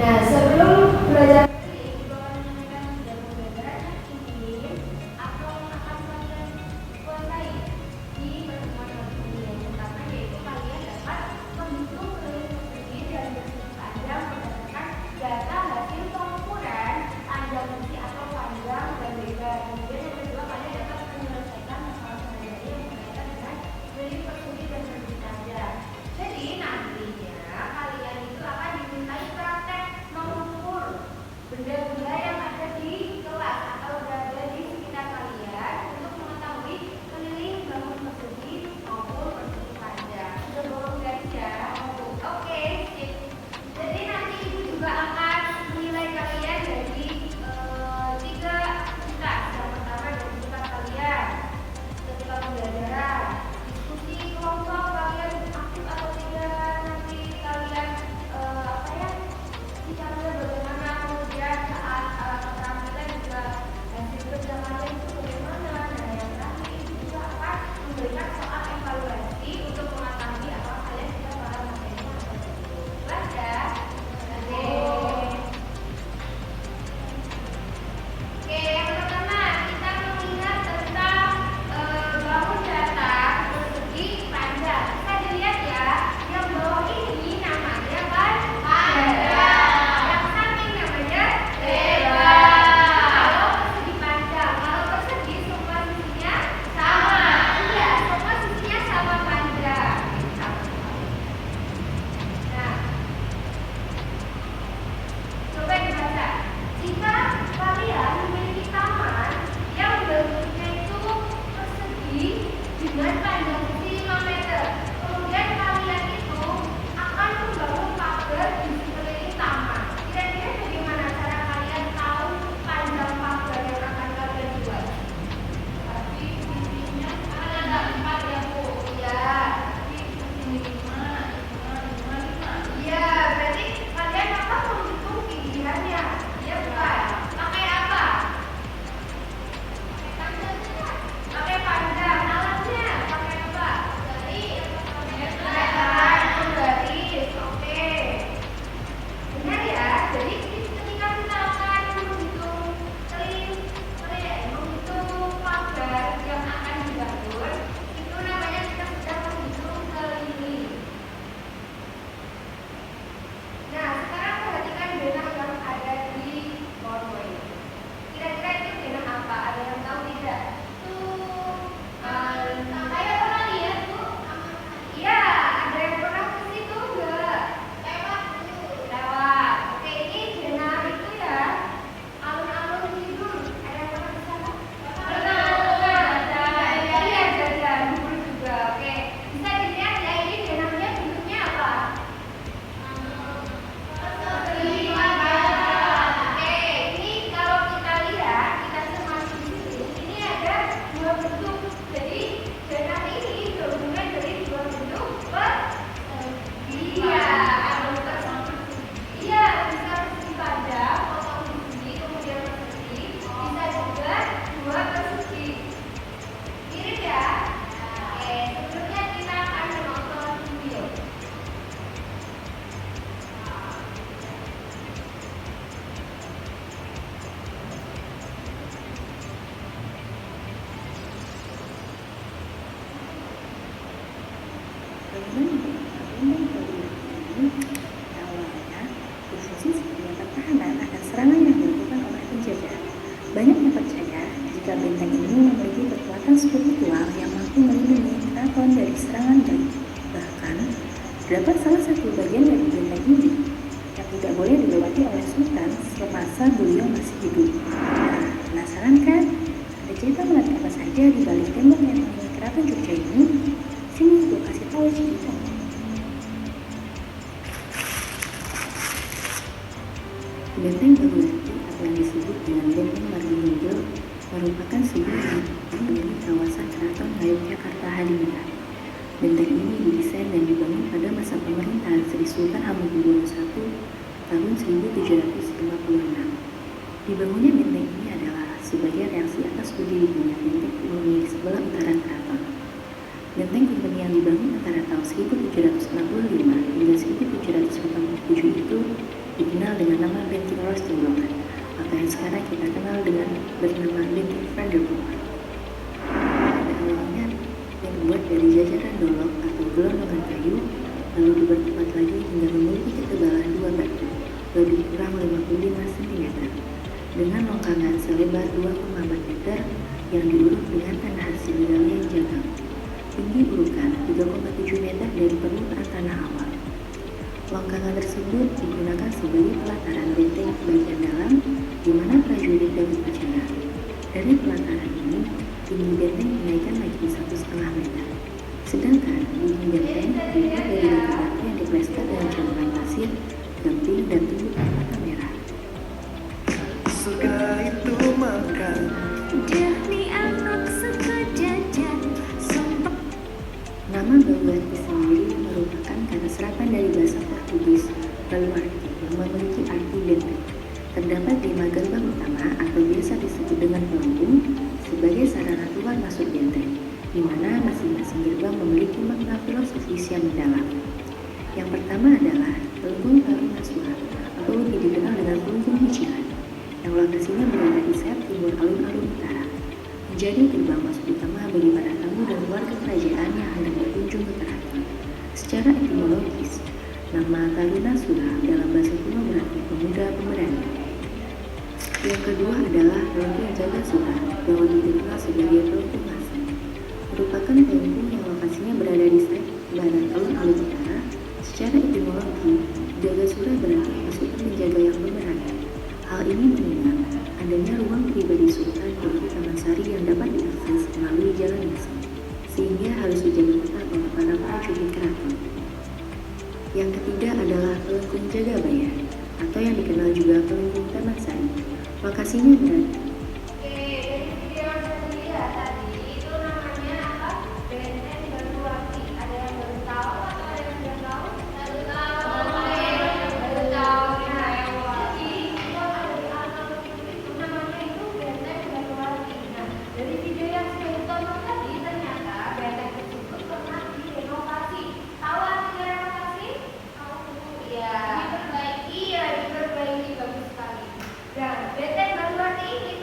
Nah, sebelum belajar ini, Bapak menanyakan sudah benar ingin atau akan kalian kuasai di pertemuan kali ini. Yang pertama yaitu kalian dapat menghitung keliling persegi dan persegi panjang berdasarkan data hasil pengukuran panjang persegi atau panjang dan lebar. Kemudian yang kedua kalian dapat menyelesaikan masalah sehari-hari yang berkaitan dengan keliling persegi dan persegi panjang. Jadi nantinya kalian itu akan dimintai praktek mengukur benda-benda yang ada di kelas atau berada di sekitar kalian untuk mengetahui keliling bangun persegi maupun persegi panjang. Sudah bolong guys ya? Oke, sip. Jadi nanti ibu juga akan menilai kalian dari tiga tingkat. Yang pertama dari tingkat kalian ketika pembelajaran, diskusi kelompok kalian aktif atau tidak, nanti kalian bicaranya bagaimana, kemudian saat keterampilan juga hasil kerja kalian itu bagaimana. Nah, yang terakhir itu juga akan memberikan soal evaluasi untuk mengetahui apakah kalian sudah paham materinya atau tidak. Jelas ya? Oke, yang pertama kita mengingat tentang bangun datar persegi panjang. Bisa dilihat ya, yang bawah ini namanya panjang, yang samping namanya lebar. Kalau persegi panjang, kalau persegi semua sisinya sama. Iya, semua sisinya sama panjang. Nah, coba dibaca. Jika kalian memiliki taman yang bentuknya itu persegi dengan panjang sisi 5 meter, kemudian kalian itu akan membangun pagar di sekeliling taman. Kira-kira bagaimana cara kalian tahu panjang pagar yang akan kalian buat? Tapi sisinya ada 4 ya Bu. Iya. Iya, berarti kalian akan menghitung tinggiannya. Iya bukan? Pakai apa? Pakai panjang. Alatnya pakai apa? Garis. Oke. Benar ya? Jadi ketika kita akan menghitung pagar yang akan dibangun, itu namanya kita sudah menghitung keliling. Nah, sekarang perhatikan benang yang ada di foto ini. Kira-kira itu benang apa? Ada yang tahu tidak? Saya pernah lihat Bu. Iya, ada yang pernah ke situ enggak? Lewat. Oke, ini benang itu ya. Alun-alun Cibubur. Ada yang pernah ke sana? Iya, jajan bubur juga. Oke, bisa dilihat ya, ini benangnya bentuknya apa? Oke, ini kalau kita lihat, kita cermati di sini, ini ada dua bentuk. Jadi benang ini gabungan dari dua bentuk iya, iya, bisa persegi panjang, potong di sini, kemudian persegi, bisa juga dua persegi. Mirip ya? Oke, sebelumnya kita akan menonton video. Awalnya berfungsi sebagai pertahanan akan serangan yang dilakukan oleh penjajah. Banyak yang percaya jika benteng ini memiliki kekuatan spiritual yang mampu melindungi keraton dari serangan gaib. Bahkan, terdapat salah satu bagian dari benteng ini yang tidak boleh dilewati oleh sultan semasa beliau masih hidup. Nah, penasaran kan? Ada cerita menarik apa saja di balik tembok yang melindungi keraton Jogja ini? Sini gue kasih tahu ceritanya. Benteng Bagulanti atau yang disebut dengan Benteng Margomulyo merupakan sebuah milik kawasan Keraton Ngayogyakarta Hadiningrat. Benteng ini didesain dan dibangun pada masa pemerintahan Sri Sultan Hamengkubuwono I tahun 1756. Dibangunnya benteng ini adalah sebagai reaksi atas berdirinya benteng Kumbeni sebelah utara keraton. Benteng Kumbeni yang dibangun antara tahun 1765 hingga 1787 itu dikenal dengan nama Benteng Roosendaal atau yang sekarang kita kenal dengan bernama Benteng Vanderbilt. Pada awalnya terbuat dari jajaran dolok atau gelondongan kayu, lalu diperkuat lagi hingga memiliki ketebalan 2 batu, lebih kurang 55 cm, dengan longkangan selebar 2,4 meter yang diuruk dengan tanah hasil yang jagal. Tinggi urukan 3,7 meter dari permukaan tanah awal. Longkangan tersebut digunakan sebagai pelataran benteng bagian dalam di mana prajurit dapat bicara. Dari pelataran ini, tinggi benteng dinaikkan lagi 1,5 meter. Sedangkan dinding benteng terbuat dari batu yang diplester dengan campuran pasir, gamping, dan tumbuh permata merah. Suka itu makan Demi anak sekejajan sumpah. Nama Baluarte sendiri merupakan kata serapan dari bahasa Portugis baluarte yang memiliki arti benteng. Terdapat 5 gerbang utama atau biasa disebut dengan pelengkung sebagai sarana keluar masuk benteng, di mana masing-masing gerbang memiliki makna filosofis yang mendalam. Yang pertama adalah pelengkung Tarunasura atau lebih dikenal dengan pelengkung Hicilan, yang lokasinya berada di sayap timur alun-alun utara, menjadi gerbang masuk utama bagi para tamu dan keluarga kerajaan yang hendak berkunjung ke keraton. Secara etimologis, nama Tarunasura dalam bahasa kuno berarti pemuda pemberani. Yang kedua adalah pelengkung Jagasura yang lebih dikenal sebagai pelengkung Masang, merupakan pelengkung yang lokasinya berada di sayap barat alun-alun utara. Secara etimologi, Jagasura berarti pasukan penjaga yang pemberani. Hal ini menunjukkan adanya ruang pribadi sultan yaitu Taman Sari yang dapat diakses melalui jalan Masang, sehingga harus dijaga ketat oleh para prajurit keraton. Yang ketiga adalah pelengkung Jagabaya atau yang dikenal juga pelengkung Taman Sari. Lokasinya berada Oke, dari video yang saya lihat tadi itu namanya apa? Benteng Baluarte. Ada yang baru tahu atau ada yang sudah tahu? Baru tahu. Oke, baru tahu. Nah, jadi itu ada di atas itu namanya itu Benteng Baluarte. Nah, dari video yang saya tonton tadi ternyata benteng tersebut pernah direnovasi. Tahu artinya renovasi? Tahu. Iya. Diperbaiki, ya diperbaiki bagus sekali. Dan Benteng Baluarte ini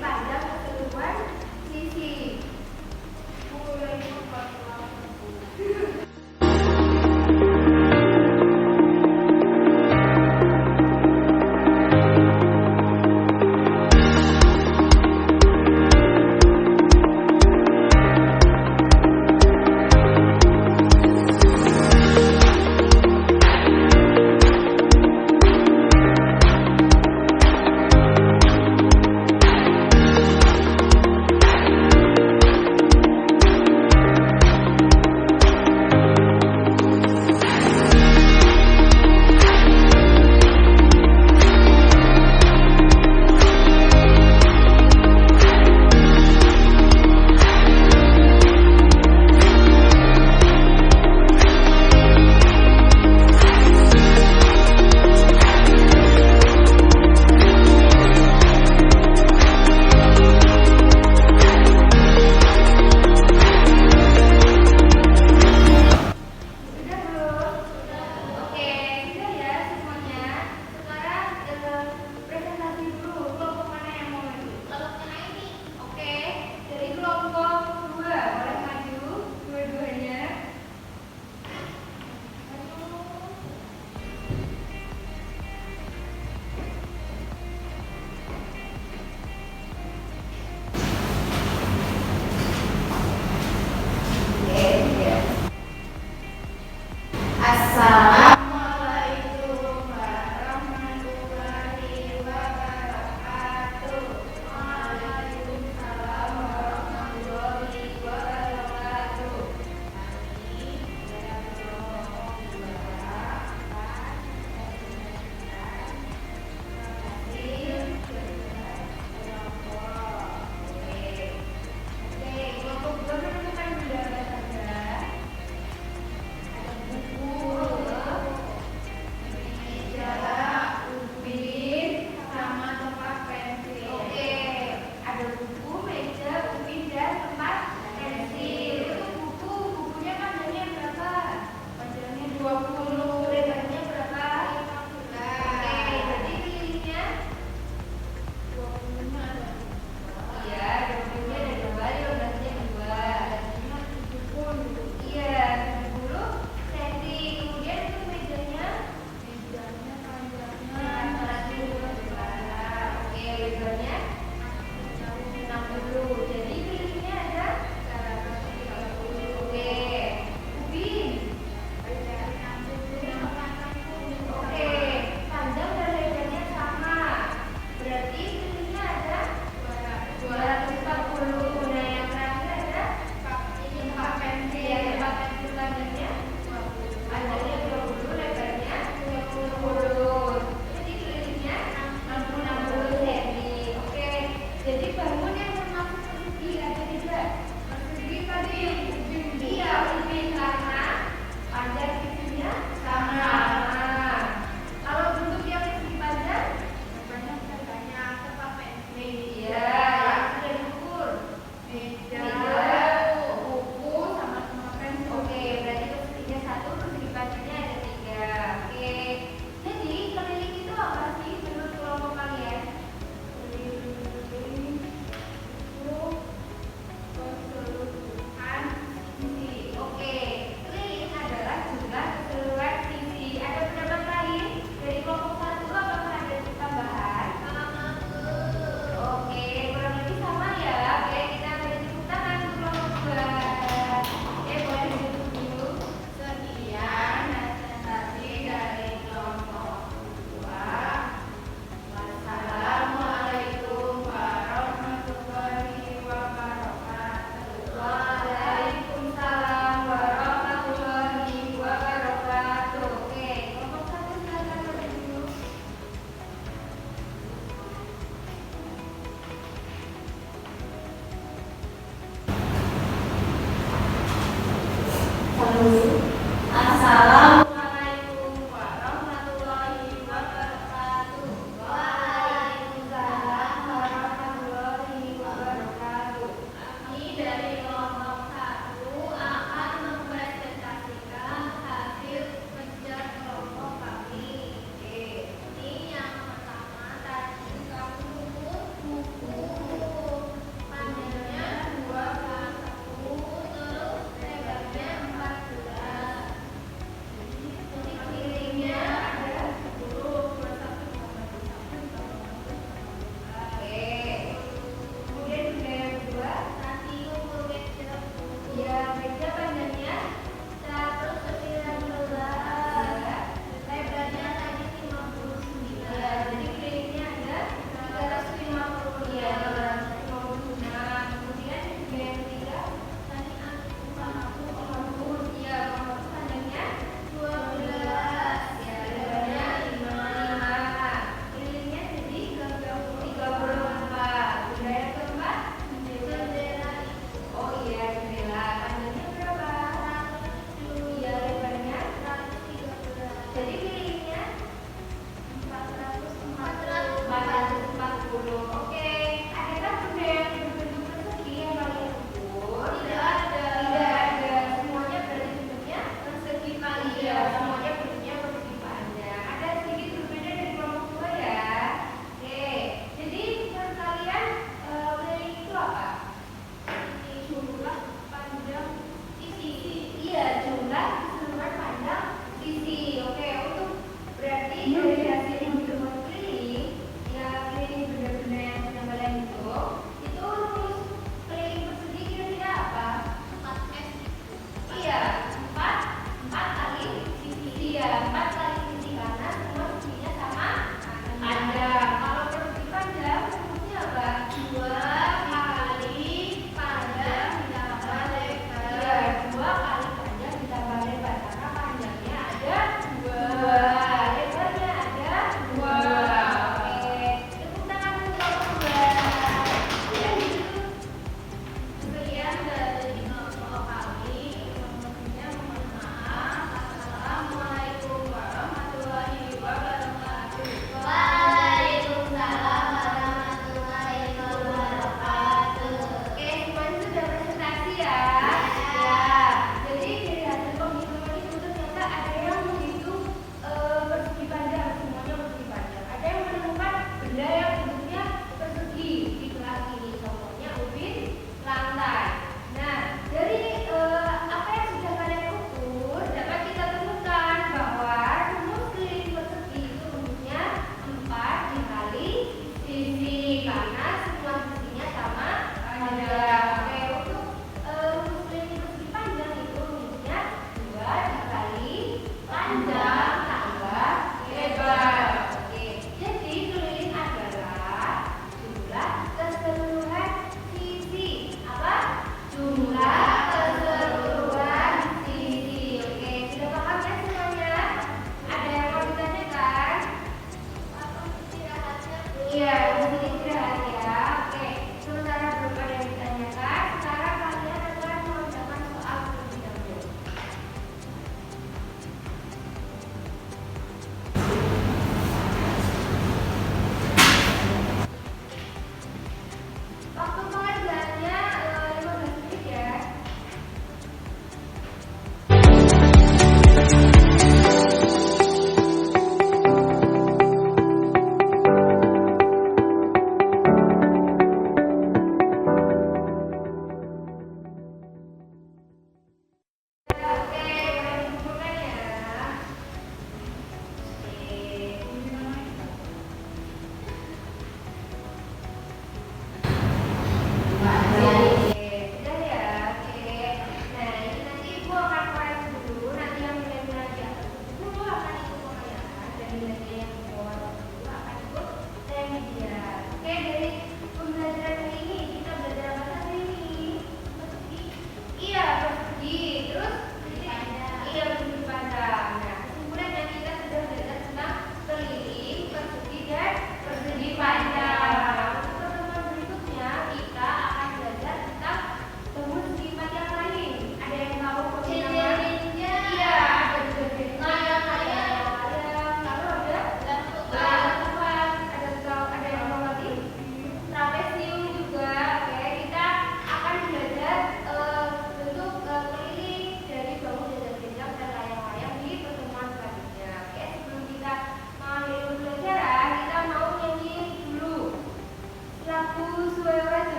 daripada